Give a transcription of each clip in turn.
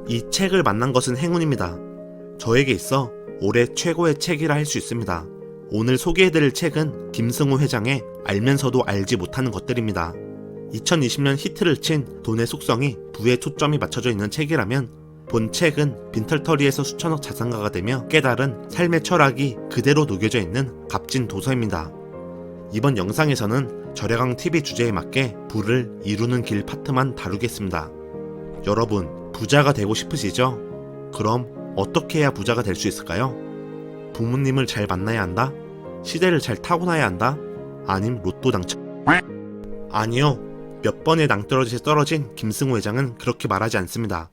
이 책을 만난 것은 행운입니다. 저에게 있어 올해 최고의 책이라 할 수 있습니다. 오늘 소개해드릴 책은 김승우 회장의 알면서도 알지 못하는 것들입니다. 2020년 히트를 친 돈의 속성이 부에 초점이 맞춰져 있는 책이라면 본 책은 빈털터리에서 수천억 자산가가 되며 깨달은 삶의 철학이 그대로 녹여져 있는 값진 도서입니다. 이번 영상에서는 절야강 TV 주제에 맞게 부를 이루는 길 파트만 다루겠습니다. 여러분, 부자가 되고 싶으시죠? 그럼 어떻게 해야 부자가 될 수 있을까요? 부모님을 잘 만나야 한다? 시대를 잘 타고나야 한다? 아님 로또 당첨? 아니요. 몇 번의 낭떠러지에 떨어진 김승우 회장은 그렇게 말하지 않습니다.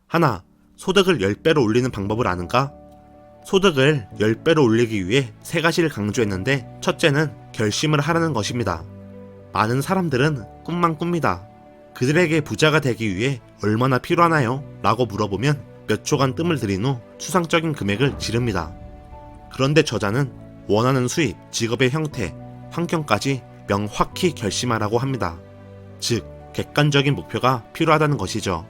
하나, 소득을 10배로 올리는 방법을 아는가? 소득을 10배로 올리기 위해 3가지를 강조했는데 첫째는 결심을 하라는 것입니다. 많은 사람들은 꿈만 꿉니다. 그들에게 부자가 되기 위해 얼마나 필요하나요? 라고 물어보면 몇 초간 뜸을 들인 후 추상적인 금액을 지릅니다. 그런데 저자는 원하는 수입, 직업의 형태, 환경까지 명확히 결심하라고 합니다. 즉, 객관적인 목표가 필요하다는 것이죠.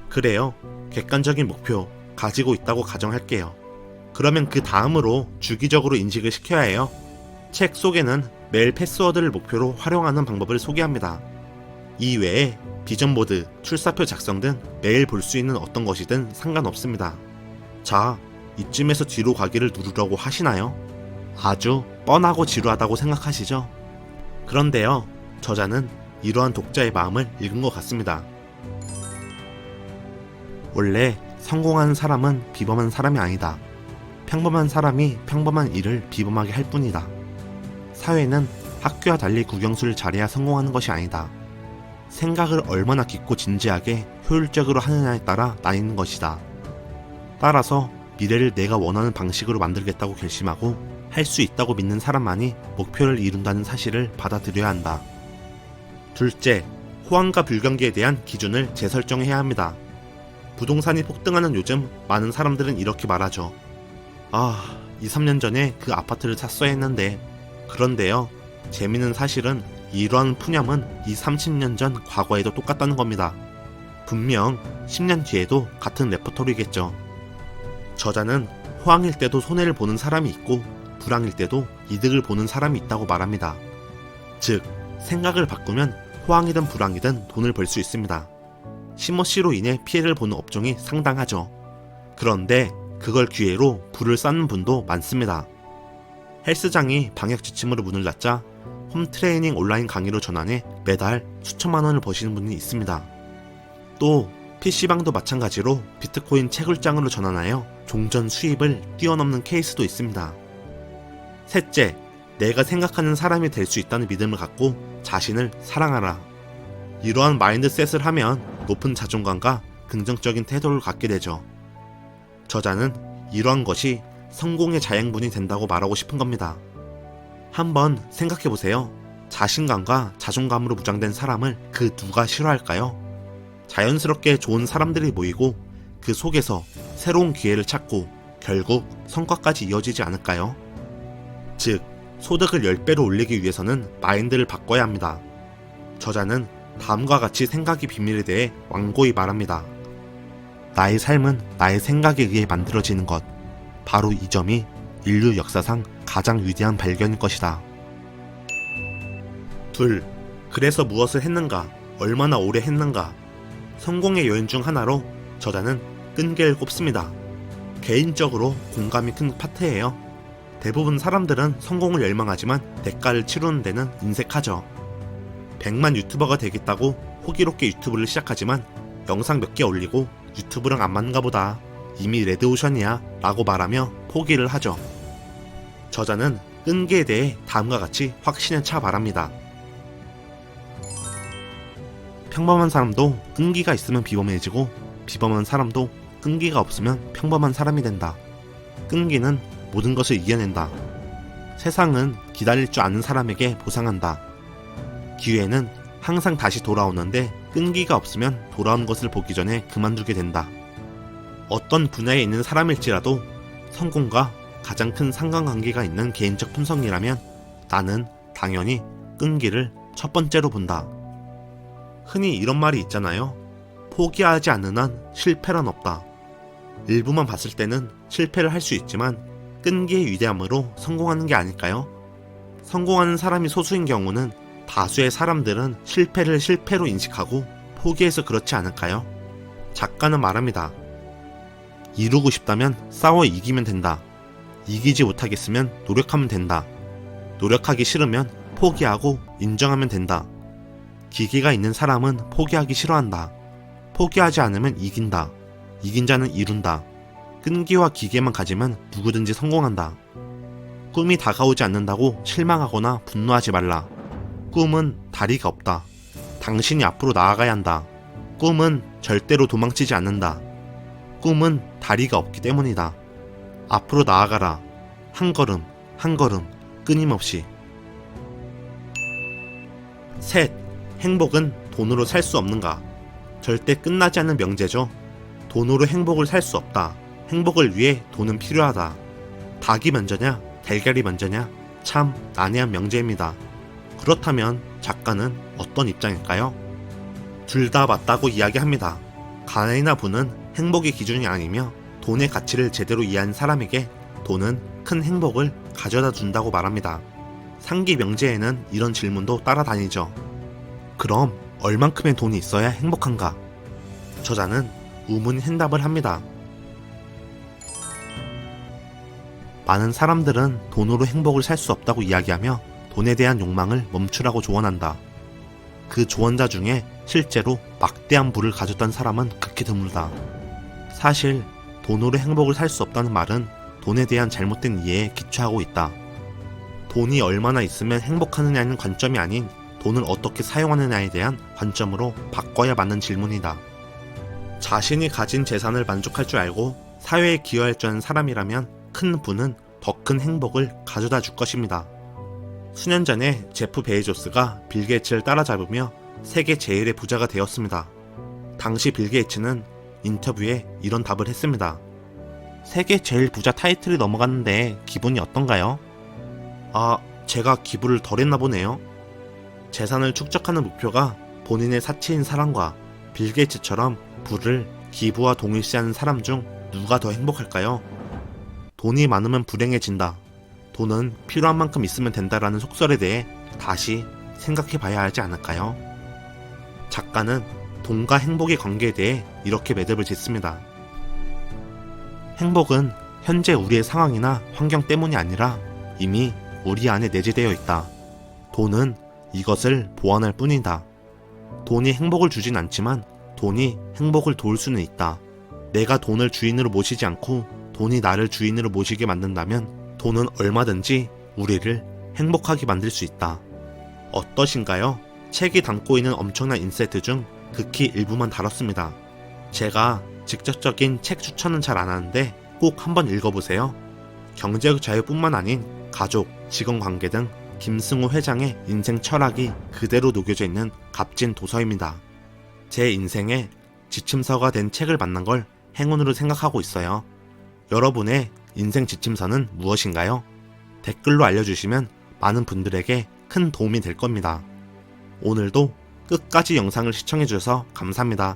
그래요. 객관적인 목표 가지고 있다고 가정할게요. 그러면 그 다음으로 주기적으로 인식을 시켜야 해요. 책 속에는 매일 패스워드를 목표로 활용하는 방법을 소개합니다. 이 외에 비전보드, 출사표 작성 등 매일 볼 수 있는 어떤 것이든 상관없습니다. 자, 이쯤에서 뒤로 가기를 누르려고 하시나요? 아주 뻔하고 지루하다고 생각하시죠? 그런데요, 저자는 이러한 독자의 마음을 읽은 것 같습니다. 원래 성공하는 사람은 비범한 사람이 아니다. 평범한 사람이 평범한 일을 비범하게 할 뿐이다. 사회는 학교와 달리 국영수를 잘해야 성공하는 것이 아니다. 생각을 얼마나 깊고 진지하게 효율적으로 하느냐에 따라 나뉘는 것이다. 따라서 미래를 내가 원하는 방식으로 만들겠다고 결심하고 할 수 있다고 믿는 사람만이 목표를 이룬다는 사실을 받아들여야 한다. 둘째, 호황과 불경기에 대한 기준을 재설정해야 합니다. 부동산이 폭등하는 요즘 많은 사람들은 이렇게 말하죠. 2, 3년 전에 그 아파트를 샀어야 했는데. 그런데요, 재미있는 사실은 이러한 푸념은 2, 30년 전 과거에도 똑같다는 겁니다. 분명 10년 뒤에도 같은 레퍼토리겠죠. 저자는 호황일 때도 손해를 보는 사람이 있고 불황일 때도 이득을 보는 사람이 있다고 말합니다. 즉, 생각을 바꾸면 호황이든 불황이든 돈을 벌 수 있습니다. 심어씨로 인해 피해를 보는 업종이 상당하죠. 그런데 그걸 기회로 부를 쌓는 분도 많습니다. 헬스장이 방역 지침으로 문을 닫자 홈트레이닝 온라인 강의로 전환해 매달 수천만 원을 버시는 분이 있습니다. 또 PC방도 마찬가지로 비트코인 채굴장으로 전환하여 종전 수입을 뛰어넘는 케이스도 있습니다. 셋째, 내가 생각하는 사람이 될 수 있다는 믿음을 갖고 자신을 사랑하라. 이러한 마인드셋을 하면 높은 자존감과 긍정적인 태도를 갖게 되죠. 저자는 이러한 것이 성공의 자양분이 된다고 말하고 싶은 겁니다. 한번 생각해보세요. 자신감과 자존감으로 무장된 사람을 그 누가 싫어할까요? 자연스럽게 좋은 사람들이 모이고 그 속에서 새로운 기회를 찾고 결국 성과까지 이어지지 않을까요? 즉, 소득을 10배로 올리기 위해서는 마인드를 바꿔야 합니다. 저자는 다음과 같이 생각이 비밀에 대해 완고히 말합니다. 나의 삶은 나의 생각에 의해 만들어지는 것. 바로 이 점이 인류 역사상 가장 위대한 발견일 것이다. 둘, 그래서 무엇을 했는가? 얼마나 오래 했는가? 성공의 요인 중 하나로 저자는 끈기를 꼽습니다. 개인적으로 공감이 큰 파트예요. 대부분 사람들은 성공을 열망하지만 대가를 치르는 데는 인색하죠. 100만 유튜버가 되겠다고 호기롭게 유튜브를 시작하지만 영상 몇 개 올리고 유튜브랑 안 맞는가 보다. 이미 레드오션이야 라고 말하며 포기를 하죠. 저자는 끈기에 대해 다음과 같이 확신에 차 말합니다. 평범한 사람도 끈기가 있으면 비범해지고 비범한 사람도 끈기가 없으면 평범한 사람이 된다. 끈기는 모든 것을 이겨낸다. 세상은 기다릴 줄 아는 사람에게 보상한다. 기회는 항상 다시 돌아오는데 끈기가 없으면 돌아온 것을 보기 전에 그만두게 된다. 어떤 분야에 있는 사람일지라도 성공과 가장 큰 상관관계가 있는 개인적 품성이라면 나는 당연히 끈기를 첫 번째로 본다. 흔히 이런 말이 있잖아요. 포기하지 않는 한 실패란 없다. 일부만 봤을 때는 실패를 할 수 있지만 끈기의 위대함으로 성공하는 게 아닐까요? 성공하는 사람이 소수인 경우는 다수의 사람들은 실패를 실패로 인식하고 포기해서 그렇지 않을까요? 작가는 말합니다. 이루고 싶다면 싸워 이기면 된다. 이기지 못하겠으면 노력하면 된다. 노력하기 싫으면 포기하고 인정하면 된다. 기계가 있는 사람은 포기하기 싫어한다. 포기하지 않으면 이긴다. 이긴 자는 이룬다. 끈기와 기계만 가지면 누구든지 성공한다. 꿈이 다가오지 않는다고 실망하거나 분노하지 말라. 꿈은 다리가 없다. 당신이 앞으로 나아가야 한다. 꿈은 절대로 도망치지 않는다. 꿈은 다리가 없기 때문이다. 앞으로 나아가라. 한 걸음, 한 걸음, 끊임없이. 셋, 행복은 돈으로 살 수 없는가? 절대 끝나지 않는 명제죠. 돈으로 행복을 살 수 없다. 행복을 위해 돈은 필요하다. 닭이 먼저냐, 달걀이 먼저냐? 참 난해한 명제입니다. 그렇다면 작가는 어떤 입장일까요? 둘 다 맞다고 이야기합니다. 가난이나 부는 행복의 기준이 아니며 돈의 가치를 제대로 이해한 사람에게 돈은 큰 행복을 가져다 준다고 말합니다. 상기 명제에는 이런 질문도 따라다니죠. 그럼 얼만큼의 돈이 있어야 행복한가? 저자는 우문현답을 합니다. 많은 사람들은 돈으로 행복을 살 수 없다고 이야기하며 돈에 대한 욕망을 멈추라고 조언한다. 그 조언자 중에 실제로 막대한 부를 가졌던 사람은 극히 드물다. 사실 돈으로 행복을 살 수 없다는 말은 돈에 대한 잘못된 이해에 기초하고 있다. 돈이 얼마나 있으면 행복하느냐는 관점이 아닌 돈을 어떻게 사용하느냐에 대한 관점으로 바꿔야 맞는 질문이다. 자신이 가진 재산을 만족할 줄 알고 사회에 기여할 줄 아는 사람이라면 큰 부는 더 큰 행복을 가져다 줄 것입니다. 수년 전에 제프 베이조스가 빌 게이츠를 따라잡으며 세계 제일의 부자가 되었습니다. 당시 빌 게이츠는 인터뷰에 이런 답을 했습니다. 세계 제일 부자 타이틀이 넘어갔는데 기분이 어떤가요? 제가 기부를 덜 했나 보네요. 재산을 축적하는 목표가 본인의 사치인 사람과 빌 게이츠처럼 부를 기부와 동일시하는 사람 중 누가 더 행복할까요? 돈이 많으면 불행해진다. 돈은 필요한 만큼 있으면 된다라는 속설에 대해 다시 생각해 봐야 하지 않을까요? 작가는 돈과 행복의 관계에 대해 이렇게 매듭을 짓습니다. 행복은 현재 우리의 상황이나 환경 때문이 아니라 이미 우리 안에 내재되어 있다. 돈은 이것을 보완할 뿐이다. 돈이 행복을 주진 않지만 돈이 행복을 도울 수는 있다. 내가 돈을 주인으로 모시지 않고 돈이 나를 주인으로 모시게 만든다면 돈은 얼마든지 우리를 행복하게 만들 수 있다. 어떠신가요? 책이 담고 있는 엄청난 인사이트 중 극히 일부만 다뤘습니다. 제가 직접적인 책 추천은 잘 안 하는데 꼭 한번 읽어보세요. 경제적 자유뿐만 아닌 가족, 직원 관계 등 김승우 회장의 인생 철학이 그대로 녹여져 있는 값진 도서입니다. 제 인생에 지침서가 된 책을 만난 걸 행운으로 생각하고 있어요. 여러분의 인생 지침서는 무엇인가요? 댓글로 알려주시면 많은 분들에게 큰 도움이 될 겁니다. 오늘도 끝까지 영상을 시청해주셔서 감사합니다.